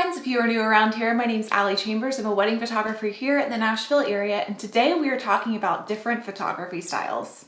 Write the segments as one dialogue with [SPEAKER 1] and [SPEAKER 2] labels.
[SPEAKER 1] friends, if you are new around here, my name is Allie Chambers. I'm a wedding photographer here in the Nashville area, and today we are talking about different photography styles.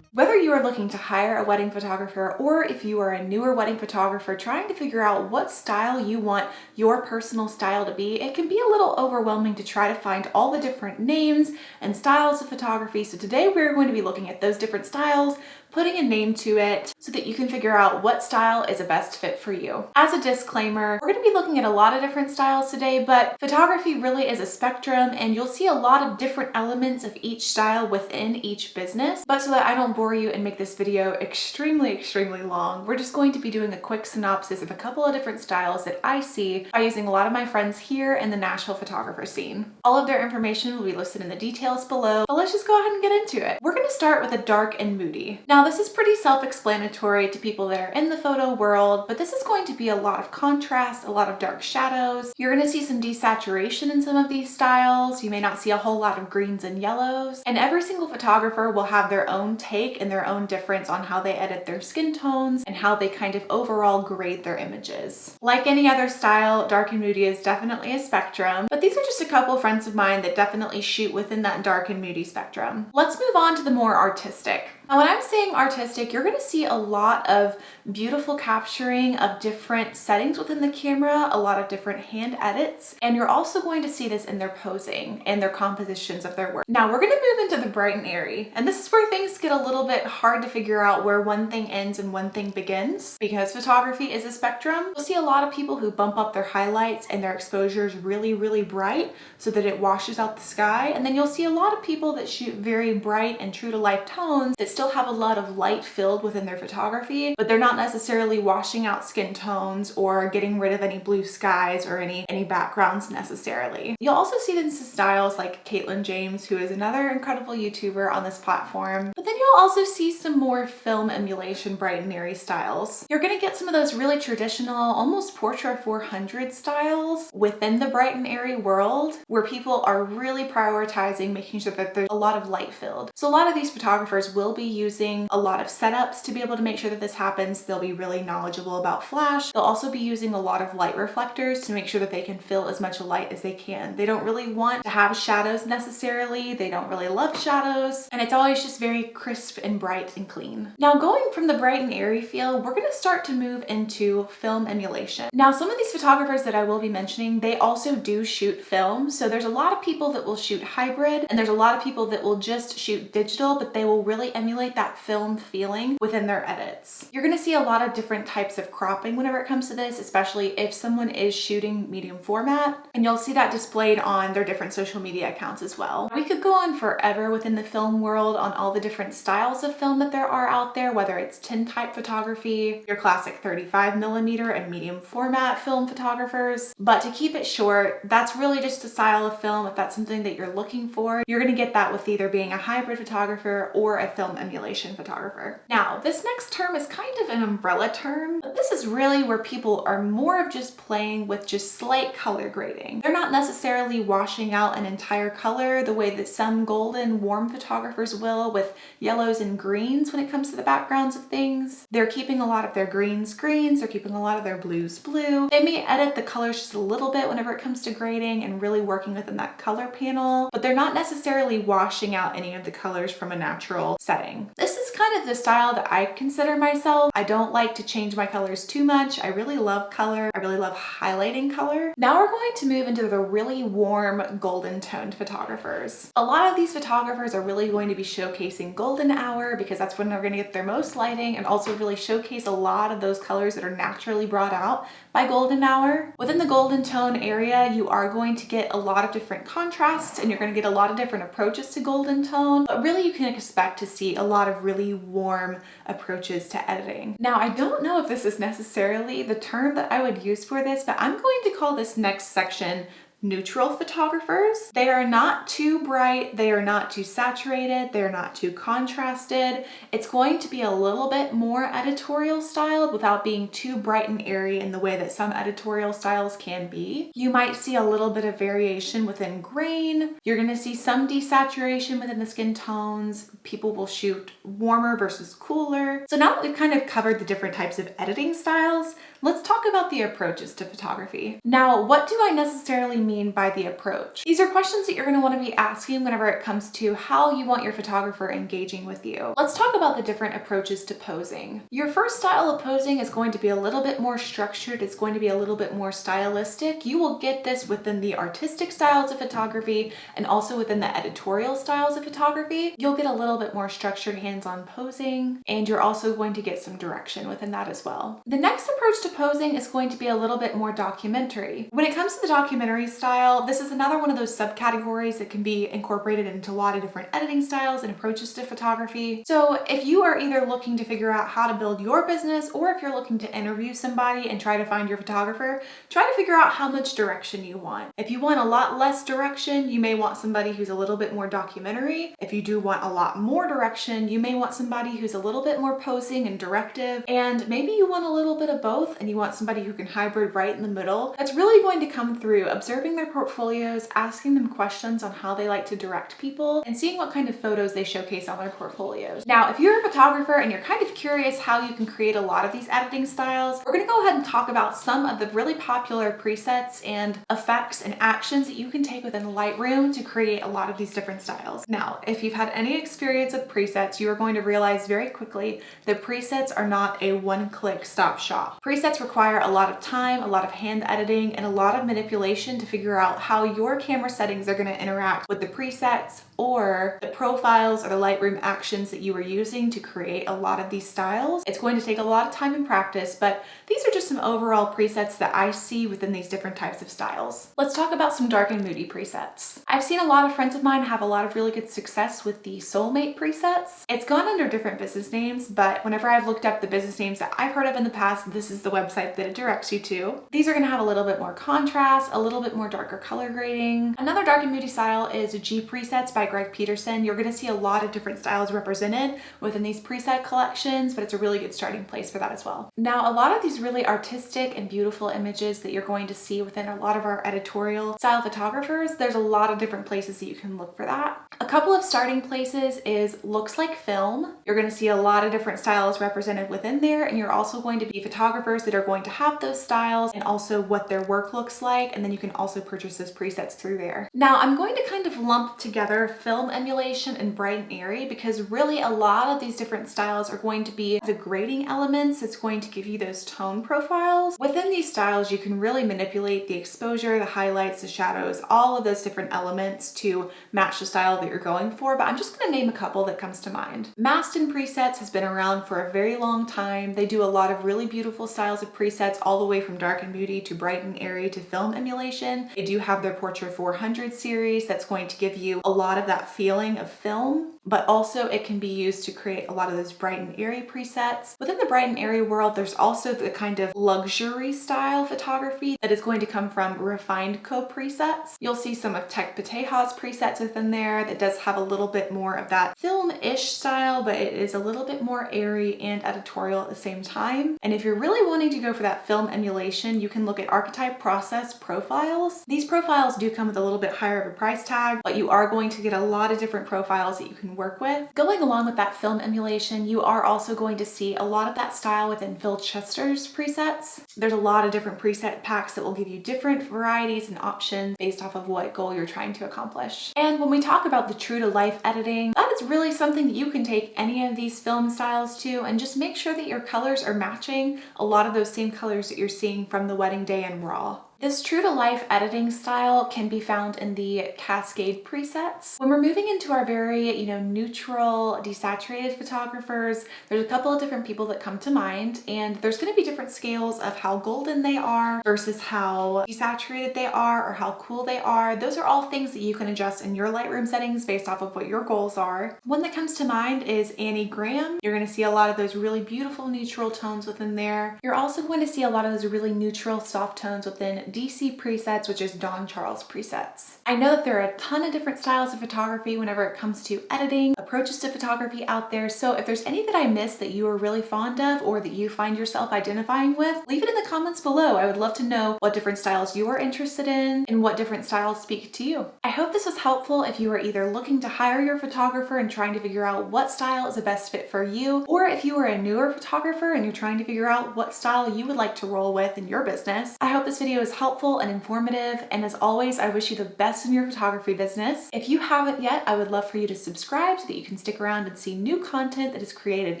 [SPEAKER 1] Whether you are looking to hire a wedding photographer or if you are a newer wedding photographer trying to figure out what style you want your personal style to be, it can be a little overwhelming to try to find all the different names and styles of photography. So today we're going to be looking at those different styles, putting a name to it so that you can figure out what style is a best fit for you. As a disclaimer, we're going to be looking at a lot of different styles today, but photography really is a spectrum and you'll see a lot of different elements of each style within each business. But so that I don't bore you and make this video extremely long, we're just going to be doing a quick synopsis of a couple of different styles that I see by using a lot of my friends here in the Nashville photographer scene. All of their information will be listed in the details below, but let's just go ahead and get into it. We're going to start with a dark and moody. Now this is pretty self-explanatory to people that are in the photo world, but this is going to be a lot of contrast, a lot of dark shadows. You're going to see some desaturation in some of these styles. You may not see a whole lot of greens and yellows, and every single photographer will have their own take and their own difference on how they edit their skin tones and how they kind of overall grade their images. Like any other style, dark and moody is definitely a spectrum, but these are just a couple of friends of mine that definitely shoot within that dark and moody spectrum. Let's move on to the more artistic. Now, when I'm saying artistic, you're going to see a lot of beautiful capturing of different settings within the camera, a lot of different hand edits, and you're also going to see this in their posing and their compositions of their work. Now, we're going to move into the bright and airy, and this is where things get a little bit hard to figure out where one thing ends and one thing begins. Because photography is a spectrum, you'll see a lot of people who bump up their highlights and their exposures really bright so that it washes out the sky, and then you'll see a lot of people that shoot very bright and true to life tones that still have a lot of light filled within their photography, but they're not necessarily washing out skin tones or getting rid of any blue skies or any backgrounds necessarily. You'll also see this in styles like Caitlin James, who is another incredible YouTuber on this platform, but then you'll also see some more film emulation bright and airy styles. You're going to get some of those really traditional, almost Portrait 400 styles within the bright and airy world where people are really prioritizing making sure that there's a lot of light filled. So a lot of these photographers will be using a lot of setups to be able to make sure that this happens. They'll be really knowledgeable about flash. They'll also be using a lot of light reflectors to make sure that they can fill as much light as they can. They don't really want to have shadows necessarily. They don't really love shadows, and it's always just very crisp and bright and clean. Now, going from the bright and airy feel, we're going to start to move into film emulation. Now, some of these photographers that I will be mentioning, they also do shoot film. So there's a lot of people that will shoot hybrid, and there's a lot of people that will just shoot digital, but they will really emulate that film feeling within their edits. You're going to see a lot of different types of cropping whenever it comes to this, especially if someone is shooting medium format, and you'll see that displayed on their different social media accounts as well. We could go on forever within the film world on all the different styles of film that there are out there, whether it's tintype photography, your classic 35mm and medium format film photographers, but to keep it short, that's really just a style of film. If that's something that you're looking for, you're going to get that with either being a hybrid photographer or a film emulation photographer. Now, this next term is kind of an umbrella term, but this is really where people are more of just playing with just slight color grading. They're not necessarily washing out an entire color the way that some golden warm photographers will with yellows and greens when it comes to the backgrounds of things. They're keeping a lot of their greens, they're keeping a lot of their blues, blue. They may edit the colors just a little bit whenever it comes to grading and really working within that color panel, but they're not necessarily washing out any of the colors from a natural setting. This is kind of the style that I consider myself. I don't like to change my colors too much. I really love color. I really love highlighting color. Now we're going to move into the really warm golden toned photographers. A lot of these photographers are really going to be showcasing golden hour because that's when they're going to get their most lighting and also really showcase a lot of those colors that are naturally brought out by golden hour. Within the golden tone area, you are going to get a lot of different contrasts and you're going to get a lot of different approaches to golden tone, but really you can expect to see a lot of really warm approaches to editing. Now, I don't know if this is necessarily the term that I would use for this, but I'm going to call this next section neutral photographers. They are not too bright, they are not too saturated, they're not too contrasted. It's going to be a little bit more editorial styled without being too bright and airy in the way that some editorial styles can be. You might see a little bit of variation within grain. You're going to see some desaturation within the skin tones. People will shoot warmer versus cooler. So now that we've kind of covered the different types of editing styles, let's talk about the approaches to photography. Now, what do I necessarily mean by the approach? These are questions that you're going to want to be asking whenever it comes to how you want your photographer engaging with you. Let's talk about the different approaches to posing. Your first style of posing is going to be a little bit more structured. It's going to be a little bit more stylistic. You will get this within the artistic styles of photography and also within the editorial styles of photography. You'll get a little bit more structured hands-on posing, and you're also going to get some direction within that as well. The next approach to posing is going to be a little bit more documentary. When it comes to the documentary style, this is another one of those subcategories that can be incorporated into a lot of different editing styles and approaches to photography. So if you are either looking to figure out how to build your business, or if you're looking to interview somebody and try to find your photographer, try to figure out how much direction you want. If you want a lot less direction, you may want somebody who's a little bit more documentary. If you do want a lot more direction, you may want somebody who's a little bit more posing and directive, and maybe you want a little bit of both and you want somebody who can hybrid right in the middle. That's really going to come through observing their portfolios, asking them questions on how they like to direct people, and seeing what kind of photos they showcase on their portfolios. Now, if you're a photographer and you're kind of curious how you can create a lot of these editing styles, we're going to go ahead and talk about some of the really popular presets and effects and actions that you can take within Lightroom to create a lot of these different styles. Now, if you've had any experience with presets, you are going to realize very quickly that presets are not a one-click stop shop. Presets require a lot of time, a lot of hand editing, and a lot of manipulation to figure out how your camera settings are going to interact with the presets or the profiles or the Lightroom actions that you are using to create a lot of these styles. It's going to take a lot of time and practice, but these are just some overall presets that I see within these different types of styles. Let's talk about some dark and moody presets. I've seen a lot of friends of mine have a lot of really good success with the Soulmate presets. It's gone under different business names, but whenever I've looked up the business names that I've heard of in the past, this is the website that it directs you to. These are going to have a little bit more contrast, a little bit more darker color grading. Another dark and moody style is G presets by Greg Peterson. You're going to see a lot of different styles represented within these preset collections, but it's a really good starting place for that as well. Now, a lot of these really artistic and beautiful images that you're going to see within a lot of our editorial style photographers, there's a lot of different places that you can look for that. A couple of starting places is looks like film. You're going to see a lot of different styles represented within there, and you're also going to be photographers that are going to have those styles and also what their work looks like, and then you can also purchase those presets through there. Now, I'm going to kind of lump together film emulation and bright and airy because really a lot of these different styles are going to be the grading elements that's going to give you those tone profiles. Within these styles, you can really manipulate the exposure, the highlights, the shadows, all of those different elements to match the style that you're going for, but I'm just going to name a couple that comes to mind. Mastin presets has been around for a very long time. They do a lot of really beautiful styles of presets all the way from dark and moody to bright and airy to film emulation. They do have their Portrait 400 series that's going to give you a lot of that feeling of film, but also it can be used to create a lot of those bright and airy presets. Within the bright and airy world, there's also the kind of luxury style photography that is going to come from Refined Co presets. You'll see some of Tech Pateha's presets within there that does have a little bit more of that film-ish style, but it is a little bit more airy and editorial at the same time. And if you're really wanting to go for that film emulation, you can look at Archetype Process profiles. These profiles do come with a little bit higher of a price tag, but you are going to get a lot of different profiles that you can work with. Going along with that film emulation, you are also going to see a lot of that style within Phil Chester's presets. There's a lot of different preset packs that will give you different varieties and options based off of what goal you're trying to accomplish. And when we talk about the true to life editing, that is really something that you can take any of these film styles to and just make sure that your colors are matching a lot of those same colors that you're seeing from the wedding day and raw. This true to life editing style can be found in the Cascade presets. When we're moving into our very, neutral, desaturated photographers, there's a couple of different people that come to mind, and there's going to be different scales of how golden they are versus how desaturated they are or how cool they are. Those are all things that you can adjust in your Lightroom settings based off of what your goals are. One that comes to mind is Annie Graham. You're going to see a lot of those really beautiful neutral tones within there. You're also going to see a lot of those really neutral soft tones within DC presets, which is Don Charles presets. I know that there are a ton of different styles of photography whenever it comes to editing, approaches to photography out there, so if there's any that I missed that you are really fond of or that you find yourself identifying with, leave it in the comments below. I would love to know what different styles you are interested in and what different styles speak to you. I hope this was helpful if you are either looking to hire your photographer and trying to figure out what style is the best fit for you, or if you are a newer photographer and you're trying to figure out what style you would like to roll with in your business. I hope this video is helpful and informative, and as always, I wish you the best in your photography business. If you haven't yet, I would love for you to subscribe so that you can stick around and see new content that is created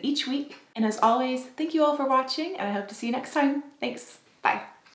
[SPEAKER 1] each week. And as always, thank you all for watching, and I hope to see you next time. Thanks. Bye.